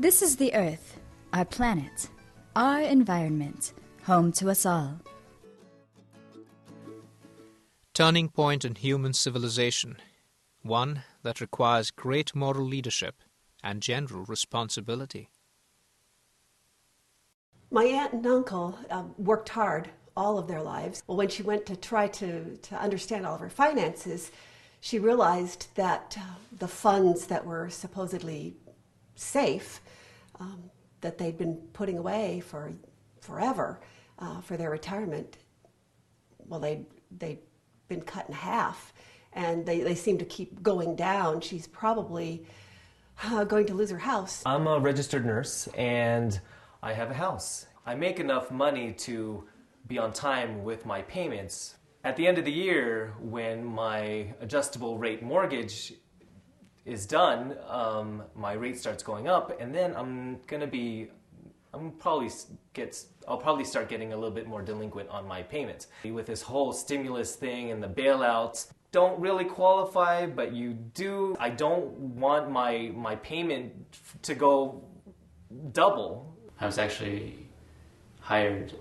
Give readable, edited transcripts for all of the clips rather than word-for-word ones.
This is the Earth, our planet, our environment, home to us all. Turning point in human civilization, one that requires great moral leadership and general responsibility. My aunt and uncle worked hard all of their lives. Well, when she went to try to understand all of her finances, she realized that the funds that were supposedly safe, that they'd been putting away for forever for their retirement, well, they'd been cut in half, and they seem to keep going down. She's probably going to lose her house. I'm a registered nurse, and I have a house. I make enough money to be on time with my payments. At the end of the year, when my adjustable rate mortgage is done, my rate starts going up, and then I'll probably start getting a little bit more delinquent on my payments. With this whole stimulus thing and the bailouts, don't really qualify, but you do. I don't want my payment to go double. I was actually hired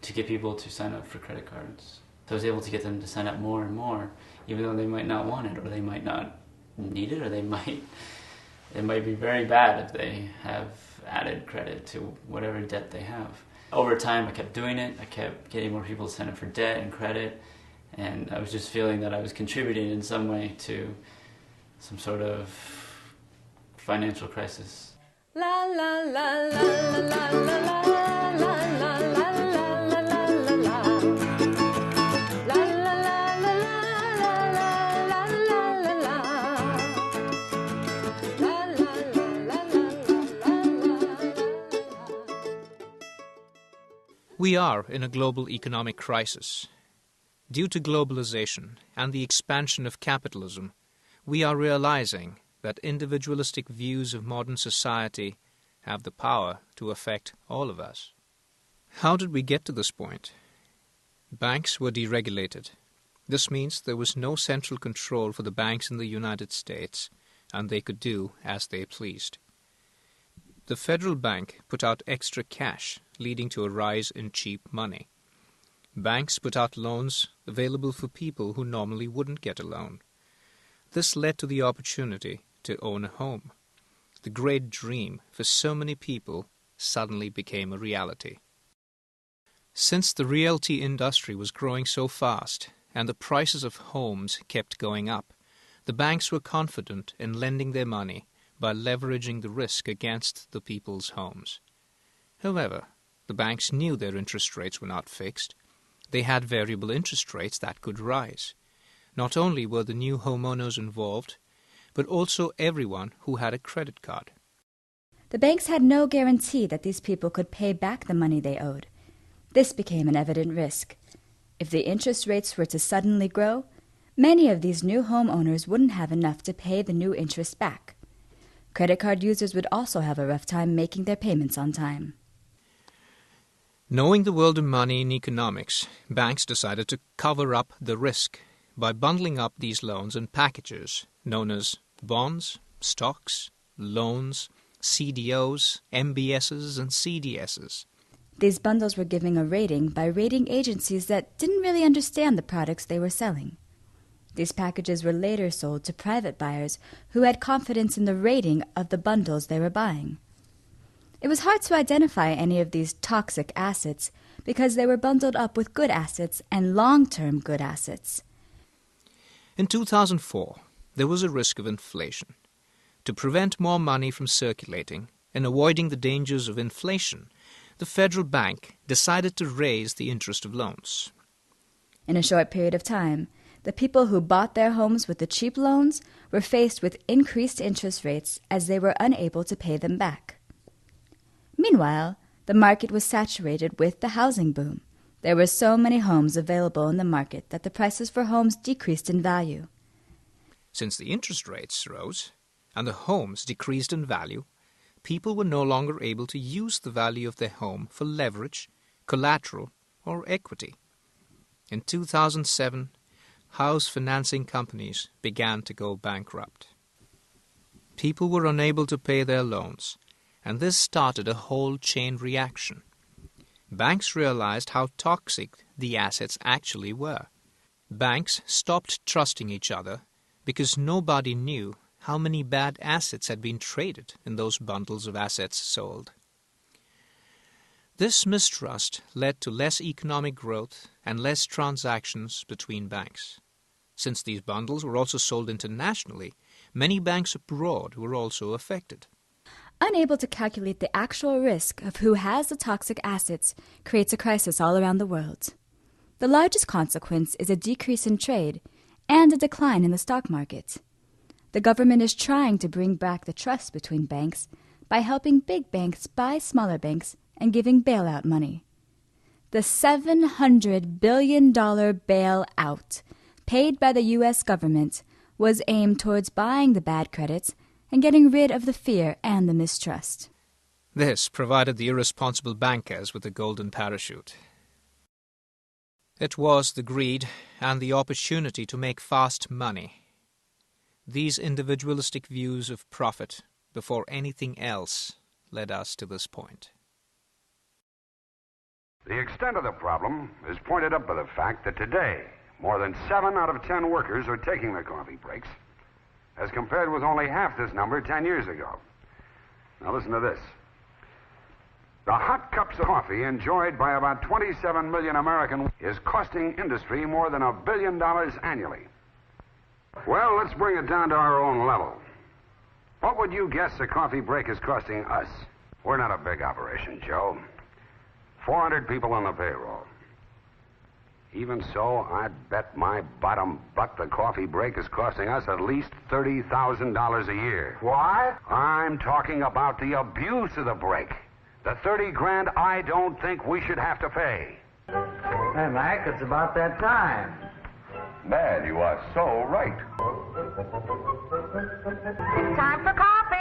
to get people to sign up for credit cards. So I was able to get them to sign up more and more, even though they might not want it, or they might not need it, or it might be very bad if they have added credit to whatever debt they have. Over time, I kept doing it. I kept getting more people to sign up for debt and credit, and I was just feeling that I was contributing in some way to some sort of financial crisis. La la la la la la la la la la. We are in a global economic crisis. Due to globalization and the expansion of capitalism, we are realizing that individualistic views of modern society have the power to affect all of us. How did we get to this point? Banks were deregulated. This means there was no central control for the banks in the United States, and they could do as they pleased. The federal bank put out extra cash, leading to a rise in cheap money. Banks put out loans available for people who normally wouldn't get a loan. This led to the opportunity to own a home. The great dream for so many people suddenly became a reality. Since the realty industry was growing so fast and the prices of homes kept going up, the banks were confident in lending their money by leveraging the risk against the people's homes. However, the banks knew their interest rates were not fixed. They had variable interest rates that could rise. Not only were the new homeowners involved, but also everyone who had a credit card. The banks had no guarantee that these people could pay back the money they owed. This became an evident risk. If the interest rates were to suddenly grow, many of these new homeowners wouldn't have enough to pay the new interest back. Credit card users would also have a rough time making their payments on time. Knowing the world of money and economics, banks decided to cover up the risk by bundling up these loans in packages known as bonds, stocks, loans, CDOs, MBSs, and CDSs. These bundles were given a rating by rating agencies that didn't really understand the products they were selling. These packages were later sold to private buyers who had confidence in the rating of the bundles they were buying. It was hard to identify any of these toxic assets because they were bundled up with good assets and long-term good assets. In 2004, there was a risk of inflation. To prevent more money from circulating and avoiding the dangers of inflation, the federal bank decided to raise the interest of loans. In a short period of time, the people who bought their homes with the cheap loans were faced with increased interest rates as they were unable to pay them back. Meanwhile, the market was saturated with the housing boom. There were so many homes available in the market that the prices for homes decreased in value. Since the interest rates rose and the homes decreased in value, people were no longer able to use the value of their home for leverage, collateral, or equity. In 2007, house financing companies began to go bankrupt. People were unable to pay their loans, and this started a whole chain reaction. Banks realized how toxic the assets actually were. Banks stopped trusting each other because nobody knew how many bad assets had been traded in those bundles of assets sold. This mistrust led to less economic growth and less transactions between banks. Since these bundles were also sold internationally, many banks abroad were also affected. Unable to calculate the actual risk of who has the toxic assets creates a crisis all around the world. The largest consequence is a decrease in trade and a decline in the stock market. The government is trying to bring back the trust between banks by helping big banks buy smaller banks and giving bailout money. The $700 billion bailout paid by the U.S. government was aimed towards buying the bad credits and getting rid of the fear and the mistrust. This provided the irresponsible bankers with a golden parachute. It was the greed and the opportunity to make fast money. These individualistic views of profit before anything else led us to this point. The extent of the problem is pointed up by the fact that today, more than 7 out of 10 workers are taking their coffee breaks, as compared with only half this number 10 years ago. Now listen to this. The hot cups of coffee enjoyed by about 27 million Americans is costing industry more than $1 billion annually. Well, let's bring it down to our own level. What would you guess a coffee break is costing us? We're not a big operation, Joe. 400 people on the payroll. Even so, I'd bet my bottom butt the coffee break is costing us at least $30,000 a year. What? I'm talking about the abuse of the break. The $30 grand I don't think we should have to pay. Hey, Mac, it's about that time. Man, you are so right. It's time for coffee.